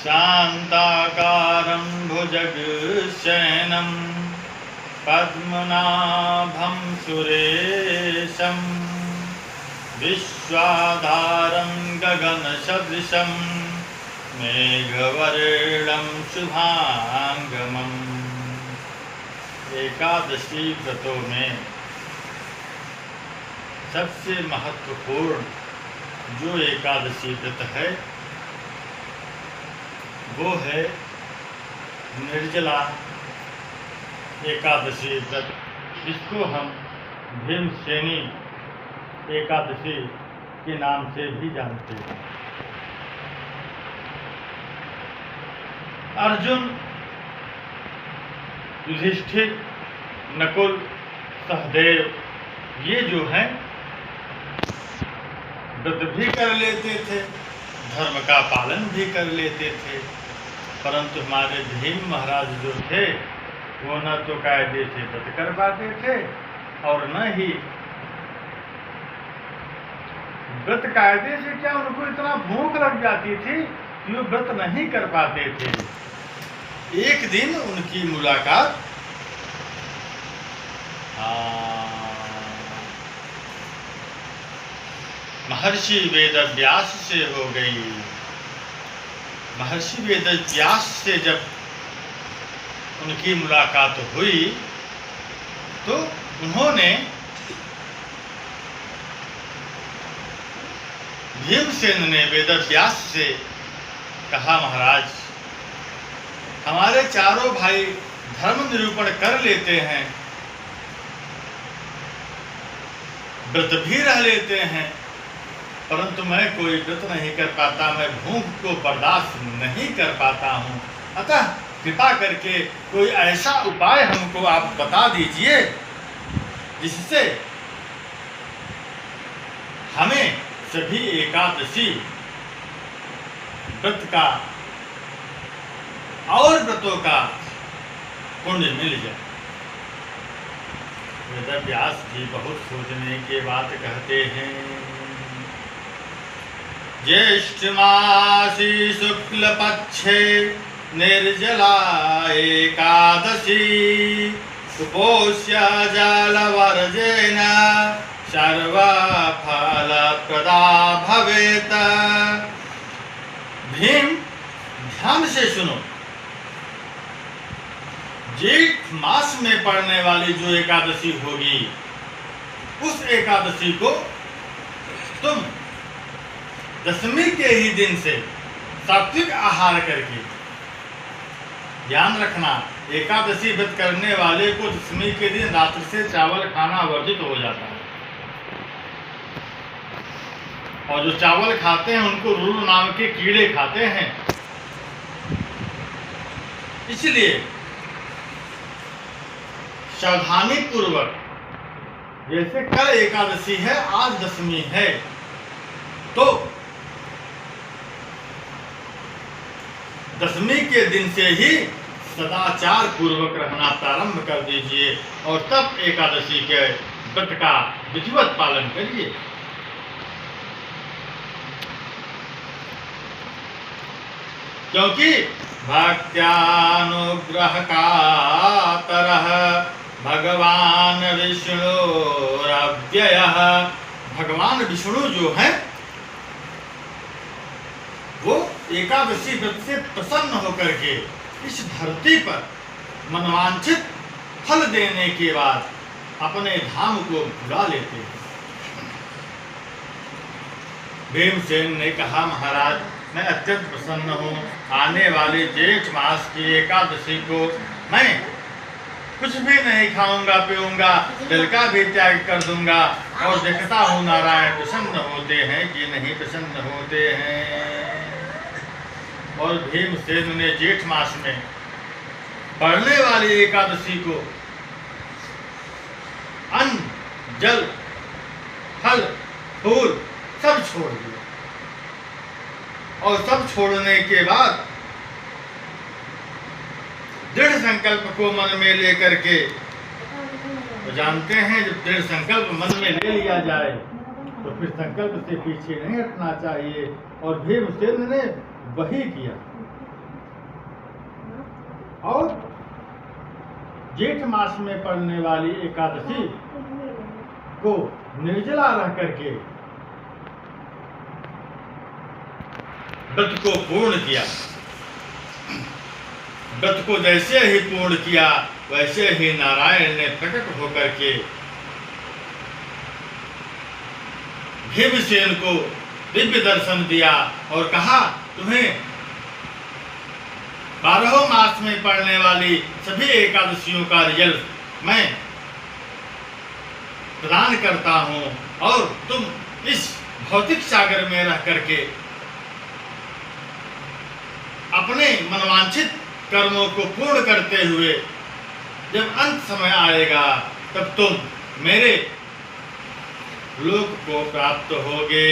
शान्ताकारं भुजगशयनं पद्मनाभं सुरेशं विश्वाधारं गगनसदृशं मेघवर्णं शुभांगमम्। एकादशी व्रतों में सबसे महत्वपूर्ण जो एकादशी व्रत है वो है निर्जला एकादशी व्रत, जिसको हम भीमसेनी एकादशी के नाम से भी जानते हैं। अर्जुन, युधिष्ठिर, नकुल, सहदेव ये जो हैं व्रत भी कर लेते थे, धर्म का पालन भी कर लेते थे, परंतु हमारे भीम महाराज जो थे वो न तो कायदे से व्रत कर पाते थे और न ही व्रत कायदे से क्या उनको इतना भूख लग जाती थी कि वो व्रत नहीं कर पाते थे। एक दिन उनकी मुलाकात महर्षि वेदव्यास से हो गई। महर्षि वेदव्यास से जब उनकी मुलाकात हुई तो उन्होंने भीमसेन ने वेदव्यास से कहा, महाराज हमारे चारों भाई धर्म निरूपण कर लेते हैं, व्रत भी रह लेते हैं, परंतु मैं कोई व्रत नहीं कर पाता, मैं भूख को बर्दाश्त नहीं कर पाता हूँ। अतः कृपा करके कोई ऐसा उपाय हमको आप बता दीजिए जिससे हमें सभी एकादशी व्रत का और व्रतों का पुण्य मिल जाए। वेदव्यास जी बहुत सोचने के बात कहते हैं। ज्येष्ठ मासी शुक्ल पक्षे निर्जला एकादशी उपोष्य जलवर्जेन सर्वफलप्रदा भवेत्। भीम, ध्यान से सुनो, जेठ मास में पड़ने वाली जो एकादशी होगी उस एकादशी को तुम दशमी के ही दिन से सात्विक आहार करके, ध्यान रखना एकादशी व्रत करने वाले को दशमी के दिन रात्रि से चावल खाना वर्जित हो जाता है, और जो चावल खाते हैं उनको रूल नाम के कीड़े खाते हैं। इसलिए सावधानी पूर्वक, जैसे कल एकादशी है, आज दशमी है, तो दशमी के दिन से ही सदाचार पूर्वक रहना प्रारंभ कर दीजिए और तब एकादशी के व्रत का विधिवत पालन करिए। क्योंकि भक्त्यानुग्रह कातरः भगवान विष्णुरव्ययः। भगवान विष्णु जो हैं वो एकादशी व्रत से प्रसन्न होकर के इस धरती पर मनवांछित फल देने के बाद अपने धाम को बुला लेते हैं। भीमसेन ने कहा, महाराज मैं अत्यंत प्रसन्न हूँ। आने वाले जेठ मास की एकादशी को मैं कुछ भी नहीं खाऊंगा पीऊंगा, जल का भी त्याग कर दूंगा और देखता हूँ नारायण प्रसन्न होते हैं कि नहीं प्रसन्न होते हैं। और भीमसेन ने जेठ मास में पड़ने वाली एकादशी को अन्न, जल, फल, फूल सब छोड़ दिया, और सब छोड़ने के बाद दृढ़ संकल्प को मन में लेकर के, तो जानते हैं जब दृढ़ संकल्प मन में ले लिया जाए तो फिर संकल्प से पीछे नहीं हटना चाहिए। और भीमसेन ने वही किया। और जेठ मास में पड़ने वाली एकादशी को निर्जला रह करके व्रत को पूर्ण किया। व्रत को जैसे ही पूर्ण किया वैसे ही नारायण ने प्रकट होकर के भीमसेन को दिव्य दर्शन दिया और कहा, तुम्हें 12 मास में पड़ने वाली सभी एकादशियों का रिजल्ट मैं प्रदान करता हूं और तुम इस भौतिक सागर में रह करके अपने मनवांछित कर्मों को पूर्ण करते हुए जब अंत समय आएगा तब तुम मेरे लोक को प्राप्त होगे।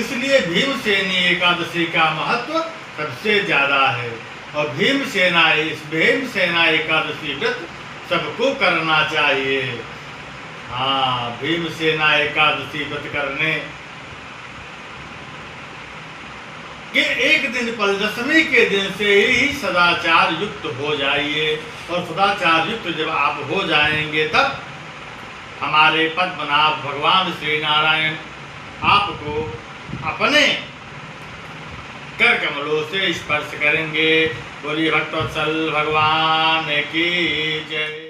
इसलिए भीमसेनी एकादशी का महत्व सबसे ज्यादा है और भीमसेना एकादशी व्रत सबको करना चाहिए। हाँ, भीमसेना एकादशी व्रत करने के एक दिन पहले दशमी के दिन से ही सदाचार युक्त हो जाइए और सदाचार युक्त जब आप हो जाएंगे तब हमारे पद्मनाभ भगवान श्री नारायण आपको अपने कर कमलों से स्पर्श करेंगे। बोलिए भक्तवत्सल भगवान की जय।